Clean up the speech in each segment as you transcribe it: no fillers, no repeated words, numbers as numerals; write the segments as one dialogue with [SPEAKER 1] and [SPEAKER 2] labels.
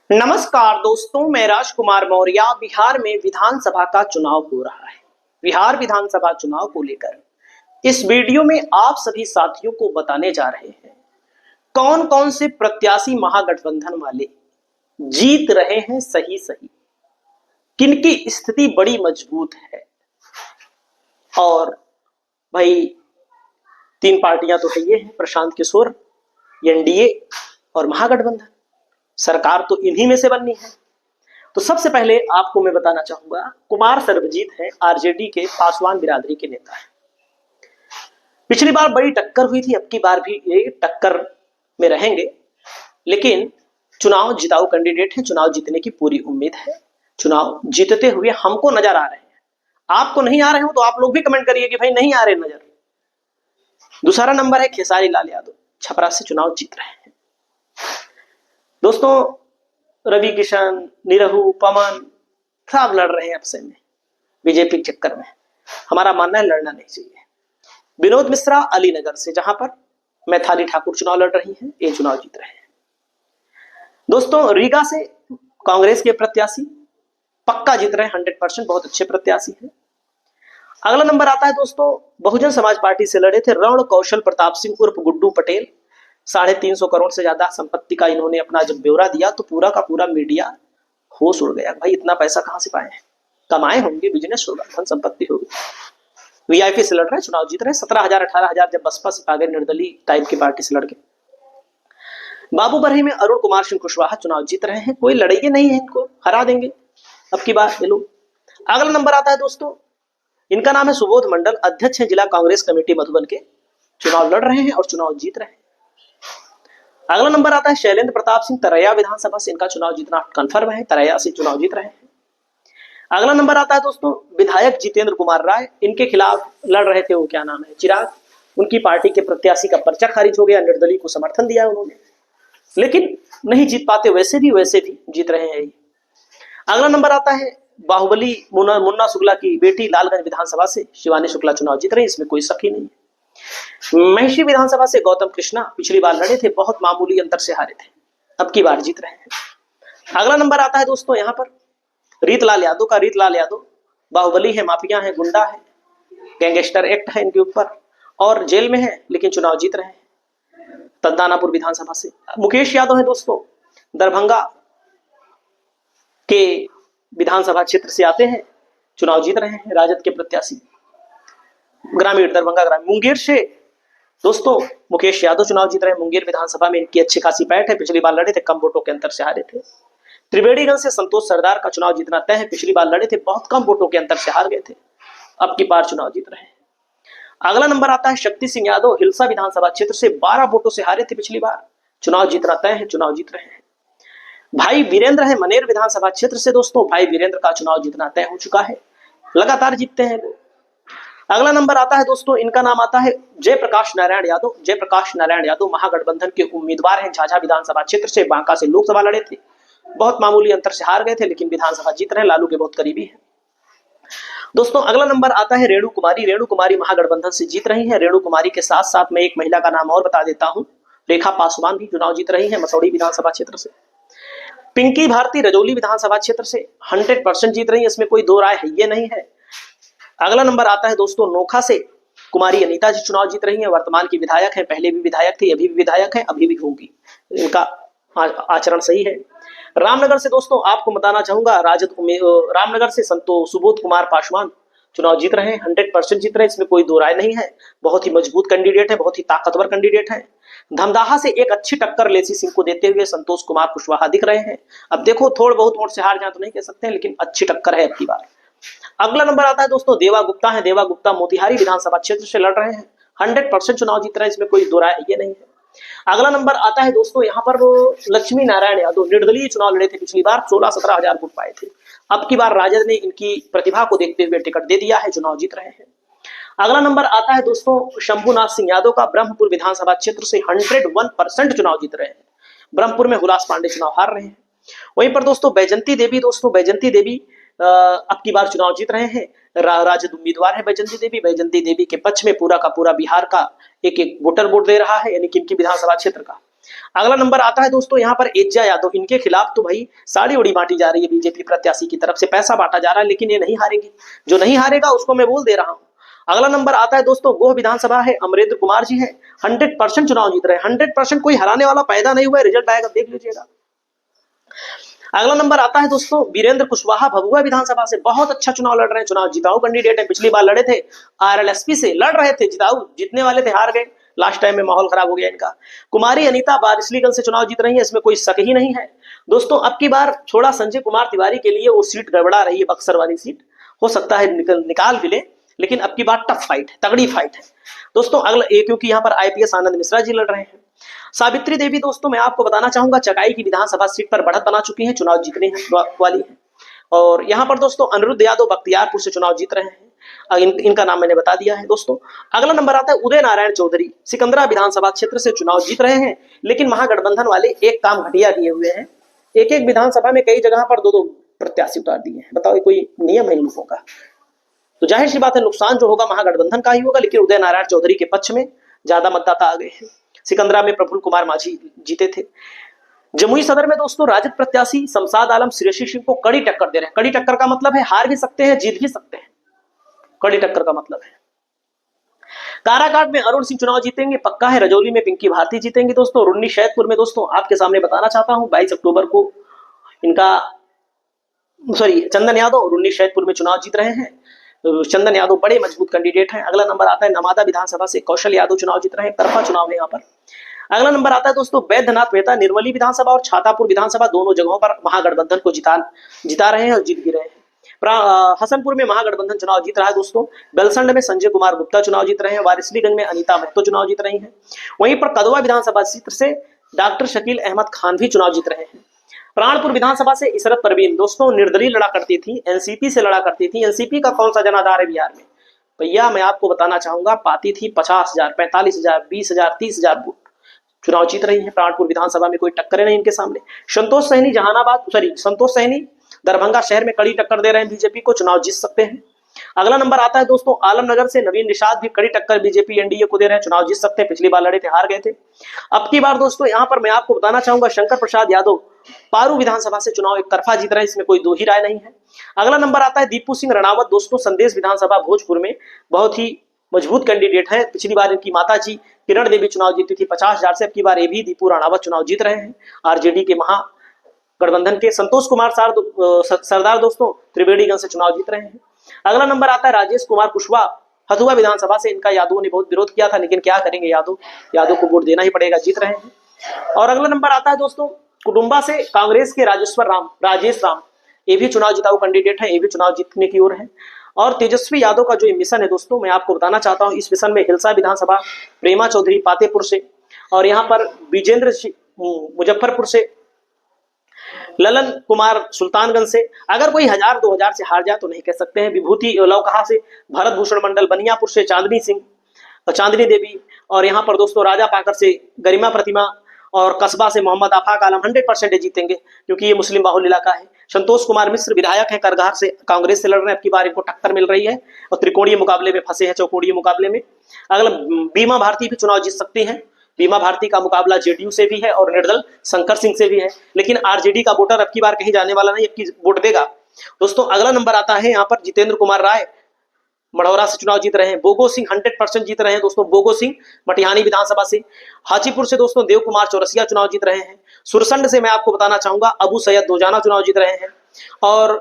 [SPEAKER 1] नमस्कार दोस्तों, मैं राजकुमार मौर्य। बिहार में विधानसभा का चुनाव हो रहा है। बिहार विधानसभा चुनाव को लेकर इस वीडियो में आप सभी साथियों को बताने जा रहे हैं कौन कौन से प्रत्याशी महागठबंधन वाले जीत रहे हैं सही सही, किनकी स्थिति बड़ी मजबूत है। और भाई तीन पार्टियां तो है ये हैं, प्रशांत किशोर, एनडीए और महागठबंधन। सरकार तो इन्हीं में से बननी है। तो सबसे पहले आपको मैं बताना चाहूंगा, कुमार सर्वजीत है, आरजेडी के पासवान बिरादरी के नेता है। पिछली बार बड़ी टक्कर हुई थी, अब की बार भी ये टक्कर में रहेंगे, लेकिन चुनाव जिताऊ कैंडिडेट है। चुनाव जीतने की पूरी उम्मीद है। चुनाव जीतते हुए हमको नजर आ रहे हैं। आपको नहीं आ रहे हो तो आप लोग भी कमेंट करिए कि भाई नहीं आ रहे नजर। दूसरा नंबर है खेसारी लाल यादव, छपरा से चुनाव जीत रहे हैं। दोस्तों रवि किशन, निरहू, पवन सब लड़ रहे हैं आपसे में, बीजेपी के चक्कर में। हमारा मानना है लड़ना नहीं चाहिए। विनोद मिश्रा अलीनगर से, जहां पर मैथाली ठाकुर चुनाव लड़ रही हैं, ये चुनाव जीत रहे हैं। दोस्तों रीगा से कांग्रेस के प्रत्याशी पक्का जीत रहे हैं, 100%, बहुत अच्छे प्रत्याशी हैं। अगला नंबर आता है दोस्तों, बहुजन समाज पार्टी से लड़े थे रण कौशल प्रताप सिंह उर्फ गुड्डू पटेल। 350 करोड़ से ज्यादा संपत्ति का इन्होंने अपना जब ब्यौरा दिया तो पूरा का पूरा मीडिया होश उड़ गया। भाई इतना पैसा कहां से पाए हैं? कमाए होंगे, बिजनेस होगा, धन संपत्ति होगी। वीआईपी से लड़ रहे हैं, चुनाव जीत रहे हैं। 17,000 18,000 जब बसपा से आ गए, निर्दलीय टाइप की पार्टी से लड़के। बाबू बरही में अरुण कुमार सिंह कुशवाहा चुनाव जीत रहे हैं। कोई लड़ाई नहीं है, इनको हरा देंगे अब की बार ये लोग। अगला नंबर आता है दोस्तों, इनका नाम है सुबोध मंडल, अध्यक्ष है जिला कांग्रेस कमेटी मधुबन के, चुनाव लड़ रहे हैं और चुनाव जीत रहे हैं। अगला नंबर आता है शैलेंद्र प्रताप सिंह, तरैया विधानसभा से, इनका चुनाव जीतना कन्फर्म है, तरैया से चुनाव जीत रहे हैं। अगला नंबर आता है दोस्तों विधायक जितेंद्र कुमार राय, इनके खिलाफ लड़ रहे थे वो क्या नाम है, चिराग। उनकी पार्टी के प्रत्याशी का पर्चा खारिज हो गया, निर्दलीय को समर्थन दिया उन्होंने, लेकिन नहीं जीत पाते, वैसे भी जीत रहे हैं। अगला नंबर आता है बाहुबली मुन्ना शुक्ला की बेटी, लालगंज विधानसभा से शिवानी शुक्ला चुनाव जीत रहे हैं, इसमें कोई शक ही नहीं है। महिषी विधानसभा से गौतम कृष्णा पिछली बार लड़े थे, बहुत मामूली अंतर से हारे थे, अब की बार जीत रहे हैं। अगला नंबर आता है दोस्तों यहाँ पर रीतलाल यादव का। रीतलाल यादव बाहुबली है, माफिया है, गुंडा है, गैंगस्टर एक्ट है इनके ऊपर और जेल में है, लेकिन चुनाव जीत रहे हैं। तंदानापुर विधानसभा से मुकेश यादव है दोस्तों, दरभंगा के विधानसभा क्षेत्र से आते हैं, चुनाव जीत रहे हैं, राजद के प्रत्याशी, ग्रामीण दरभंगा ग्रामीण। मुंगेर से दोस्तों मुकेश यादव चुनाव जीत रहे हैं। मुंगेर विधानसभा में इनकी अच्छी खासी पैठ है, पिछली बार लड़े थे, कम वोटों के अंतर से हारे थे। त्रिवेणीगंज से संतोष सरदार का चुनाव जीतना तय है, पिछली बार लड़े थे, बहुत कम वोटों के अंतर से हार गए थे, अब की बार चुनाव जीत रहे हैं। अगला नंबर आता है शक्ति सिंह यादव, हिलसा विधानसभा क्षेत्र से, 12 वोटों से हारे थे पिछली बार, चुनाव जीतना तय है, चुनाव जीत रहे हैं। भाई वीरेंद्र है मनेर विधानसभा क्षेत्र से दोस्तों, भाई वीरेंद्र का चुनाव जीतना तय हो चुका है, लगातार जीतते हैं वो। अगला नंबर आता है दोस्तों, इनका नाम आता है जयप्रकाश नारायण यादव। जयप्रकाश नारायण यादव महागठबंधन के उम्मीदवार हैं, झाझा विधानसभा क्षेत्र से, बांका से लोकसभा लड़े थे, बहुत मामूली अंतर से हार गए थे, लेकिन विधानसभा जीत रहे हैं, लालू के बहुत करीबी है दोस्तों। अगला नंबर आता है रेणु कुमारी। रेणु कुमारी महागठबंधन से जीत रही है। रेणु कुमारी के साथ साथ मैं एक महिला का नाम और बता देता हूं, रेखा पासवान भी चुनाव जीत रही है, मसौड़ी विधानसभा क्षेत्र से। पिंकी भारती रजौली विधानसभा क्षेत्र से 100% जीत रही है, इसमें कोई दो राय है ये नहीं है। अगला नंबर आता है दोस्तों नोखा से कुमारी अनीता जी चुनाव जीत रही हैं, वर्तमान की विधायक है, पहले भी विधायक थी, अभी भी विधायक है, अभी भी होंगी, इनका आचरण सही है। रामनगर से दोस्तों आपको बताना चाहूंगा, रामनगर से सुबोध कुमार पासवान चुनाव जीत रहे हैं, 100% जीत रहे हैं, इसमें कोई दो राय नहीं है, बहुत ही मजबूत कैंडिडेट है, बहुत ही ताकतवर कैंडिडेट है। धमदाहा से एक अच्छी टक्कर लेसी सिंह को देते हुए संतोष कुमार कुशवाहा दिख रहे हैं। अब देखो थोड़ा बहुत वोट से हार जाए तो नहीं कह सकते, लेकिन अच्छी टक्कर है अब की बार। अगला नंबर आता है दोस्तों देवा गुप्ता है। देवा गुप्ता मोतिहारी विधानसभा क्षेत्र से लड़ रहे हैं, 100% चुनाव जीत रहे हैं, इसमें कोई दो राय ये नहीं है। अगला नंबर आता है दोस्तों यहाँ पर लक्ष्मी नारायण यादव, निर्दलीय चुनाव लड़े थे पिछली बार, 16-17 हजार वोट पाए थे, अब की बार राजद ने इनकी प्रतिभा को देखते हुए टिकट दे दिया है, चुनाव जीत रहे हैं। अगला नंबर आता है दोस्तों शंभुनाथ सिंह यादव का, ब्रह्मपुर विधानसभा क्षेत्र से 101% चुनाव जीत रहे हैं, ब्रह्मपुर में हुलास पांडे चुनाव हार रहे हैं। वहीं पर दोस्तों बैजंती देवी अब की बार चुनाव जीत रहे हैं, राजद उम्मीदवार है बैजंती देवी। बैजंती देवी के पक्ष में पूरा का पूरा बिहार का एक एक वोटर वोट दे रहा है, यानी कि इनकी विधानसभा क्षेत्र का। अगला नंबर आता है दोस्तों यहाँ पर एज्जा यादव, इनके खिलाफ तो भाई साड़ी उड़ी बांटी जा रही है, बीजेपी प्रत्याशी की तरफ से पैसा बांटा जा रहा है, लेकिन ये नहीं हारेगी। जो नहीं हारेगा उसको मैं बोल दे रहा हूँ। अगला नंबर आता है दोस्तों गोह विधानसभा है, अमरेंद्र कुमार जी है, 100% चुनाव जीत रहे हैं, 100%, कोई हराने वाला पैदा नहीं हुआ है, रिजल्ट आएगा देख लीजिएगा। अगला नंबर आता है दोस्तों वीरेंद्र कुशवाहा, भभुआ विधानसभा से बहुत अच्छा चुनाव लड़ रहे हैं, चुनाव जिताऊ कैंडिडेट है, पिछली बार लड़े थे आरएलएसपी से, लड़ रहे थे, जिताऊ जीतने वाले थे, हार गए लास्ट टाइम में, माहौल खराब हो गया इनका। कुमारी अनीता बारिसलीगंज से चुनाव जीत रही है, इसमें कोई शक ही नहीं है दोस्तों। अब की बार थोड़ा संजय कुमार तिवारी के लिए वो सीट गड़बड़ा रही है, बक्सर वाली सीट, हो सकता है निकाल भी ले, लेकिन अब की बार टफ फाइट है, तगड़ी फाइट है दोस्तों। अगला क्योंकि यहाँ पर आईपीएस आनंद मिश्रा जी लड़ रहे हैं। सावित्री देवी दोस्तों मैं आपको बताना चाहूंगा चकाई की विधानसभा सीट पर बढ़त बना चुकी हैं, चुनाव जीतने वाली है। और यहाँ पर दोस्तों अनिरुद्ध यादव बख्तियारपुर से चुनाव जीत रहे हैं, इनका नाम मैंने बता दिया है दोस्तों। अगला नंबर आता है उदय नारायण चौधरी, सिकंदरा विधानसभा क्षेत्र से चुनाव जीत रहे हैं, लेकिन महागठबंधन वाले एक काम घटिया किए हुए हैं, एक एक विधानसभा में कई जगह पर दो दो प्रत्याशी उतार दिए हैं। बताओ कोई नियम है इन लोगों का? तो जाहिर सी बात है नुकसान जो होगा महागठबंधन का ही होगा, लेकिन उदय नारायण चौधरी के पक्ष में ज्यादा मतदाता आ गए हैं। सिकंदरा में प्रफुल्ल कुमार माझी जीते थे। जमुई सदर में दोस्तों राजद प्रत्याशी शमशाद आलम श्रेयसी सिंह को कड़ी टक्कर दे रहे हैं। कड़ी टक्कर का मतलब है हार भी सकते हैं, जीत भी सकते हैं, कड़ी टक्कर का मतलब है। काराकाट में अरुण सिंह चुनाव जीतेंगे, पक्का है। रजौली में पिंकी भारती जीतेंगे दोस्तों। रुन्नी शैदपुर में दोस्तों आपके सामने बताना चाहता हूं 22 अक्टूबर को चंदन यादव रुन्नी शैदपुर में चुनाव जीत रहे हैं। चंदन यादव बड़े मजबूत कैंडिडेट हैं। अगला नंबर आता है नवादा विधानसभा से कौशल यादव चुनाव जीत रहे हैं, तरफा चुनाव है यहाँ पर। अगला नंबर आता है दोस्तों वैद्यनाथ मेहता निर्मली विधानसभा और छातापुर विधानसभा, दोनों जगहों पर महागठबंधन को जिता रहे हैं और जीत भी रहे हैं। हसनपुर में महागठबंधन चुनाव जीत रहा है दोस्तों। बेलसंड में संजय कुमार गुप्ता चुनाव जीत रहे हैं। वारिसलीगंज में अनीता महतो चुनाव जीत रही हैं। वहीं पर कदवा विधानसभा क्षेत्र से डॉक्टर शकील अहमद खान भी चुनाव जीत रहे हैं। प्राणपुर विधानसभा से इशरत परवीन दोस्तों निर्दलीय लड़ा करती थी, एनसीपी से लड़ा करती थी। एनसीपी का कौन सा जनाधार है बिहार में? भैया मैं आपको बताना चाहूंगा, पाती थी 50,000, 45,000, 20,000, 30,000 वोट, चुनाव जीत रही है। प्राणपुर विधानसभा में कोई टक्कर नहीं इनके सामने। संतोष सहनी दरभंगा शहर में कड़ी टक्कर दे रहे हैं बीजेपी को, चुनाव जीत सकते हैं। अगला नंबर आता है दोस्तों आलमनगर से नवीन निषाद भी कड़ी टक्कर बीजेपी एनडीए को दे रहे हैं, चुनाव जीत सकते हैं। पिछली बार लड़े थे, हार गए थे। अब की बार दोस्तों यहाँ पर मैं आपको बताना चाहूंगा शंकर प्रसाद यादव पारू विधानसभा से चुनाव एक तरफा जीत रहे हैं, इसमें कोई दो ही राय नहीं है। अगला नंबर आता है दीपू सिंह रणावत दोस्तों संदेश विधानसभा भोजपुर में, बहुत ही मजबूत कैंडिडेट है। पिछली बार इनकी माता जी किरण देवी चुनाव जीती थी 50,000 से, अब की बार ये भी दीपू राणावत चुनाव जीत रहे हैं आरजेडी के महागठबंधन के। संतोष कुमार सरदार दोस्तों त्रिवेणीगंज से चुनाव जीत रहे हैं। अगला नंबर आता है राजेश कुमार कुशवाहा हथुआ विधानसभा से, इनका यादवों ने बहुत विरोध किया था, लेकिन क्या करेंगे, यादव को वोट देना ही पड़ेगा, जीत रहे हैं। और अगला नंबर आता है दोस्तों कुटुंबा से कांग्रेस के राजेश राम, ये भी चुनाव जिताऊ कैंडिडेट है, ये भी चुनाव जीतने की ओर है। और तेजस्वी यादव का जो मिशन है दोस्तों मैं आपको बताना चाहता हूं, इस मिशन में हिलसा विधानसभा प्रेमा चौधरी पातेपुर से, और यहाँ पर विजेंद्र मुजफ्फरपुर से, ललन कुमार सुल्तानगंज से। अगर कोई 1000-2000 से हार जाए तो नहीं कह सकते हैं। विभूति लौकहा से, भरत भूषण मंडल बनियापुर से चांदनी देवी, और यहाँ पर दोस्तों राजा पाकर से गरिमा प्रतिमा, और कस्बा से मोहम्मद आफाक आलम 100% जीतेंगे क्योंकि ये मुस्लिम बाहुल इलाका है। संतोष कुमार मिश्र विधायक है, करगहर से कांग्रेस से लड़ रहे हैं, अब की बार इनको टक्कर मिल रही है और त्रिकोणीय मुकाबले में फंसे हैं, चौकोणीय मुकाबले में। अगला बीमा भारती भी चुनाव जीत सकती है। बीमा भारती का मुकाबला जेडीयू से भी है और निर्दल शंकर सिंह से भी है, लेकिन आरजेडी का वोटर अब की बार कहीं जाने वाला नहीं, अब की वोट देगा दोस्तों। अगला नंबर आता है यहाँ पर जितेंद्र कुमार राय मढ़ौरा से चुनाव जीत रहे हैं। बोगो सिंह 100% जीत रहे हैं दोस्तों, बोगो सिंह मटिहानी विधानसभा से। हाजीपुर से दोस्तों देव कुमार चौरसिया चुनाव जीत रहे हैं। सुरसंड से मैं आपको बताना चाहूंगा अबू सैयद दोजाना चुनाव जीत रहे हैं, और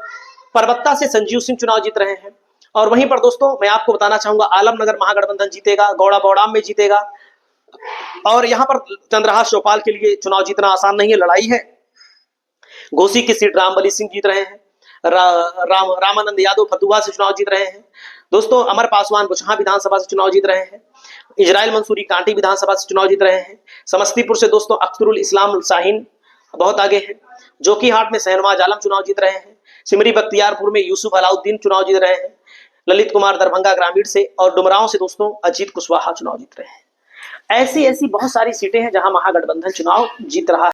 [SPEAKER 1] परबत्ता से संजीव सिंह चुनाव जीत रहे हैं। और वहीं पर दोस्तों मैं आपको बताना चाहूंगा आलमनगर महागठबंधन जीतेगा, गौड़ा बौड़ाम में जीतेगा। और यहाँ पर चंद्रहास चौपाल के लिए चुनाव जीतना आसान नहीं है, लड़ाई है। घोसी की सीट रामबली सिंह जीत रहे हैं। रामानंद यादव फतुहा से चुनाव जीत रहे हैं दोस्तों। अमर पासवान बुचहा विधानसभा से चुनाव जीत रहे हैं। इजराइल मंसूरी कांटी विधानसभा से चुनाव जीत रहे हैं। समस्तीपुर से दोस्तों अख्तरुल इस्लाम शाहीन बहुत आगे हैं। जोकीहाट में शहनवाज आलम चुनाव जीत रहे हैं। सिमरी बख्तियारपुर में यूसुफ अलाउद्दीन चुनाव जीत रहे हैं। ललित कुमार दरभंगा ग्रामीण से, और डुमरांव से दोस्तों अजीत कुशवाहा चुनाव जीत रहे हैं। ऐसी बहुत सारी सीटें हैं जहां महागठबंधन चुनाव जीत रहा है।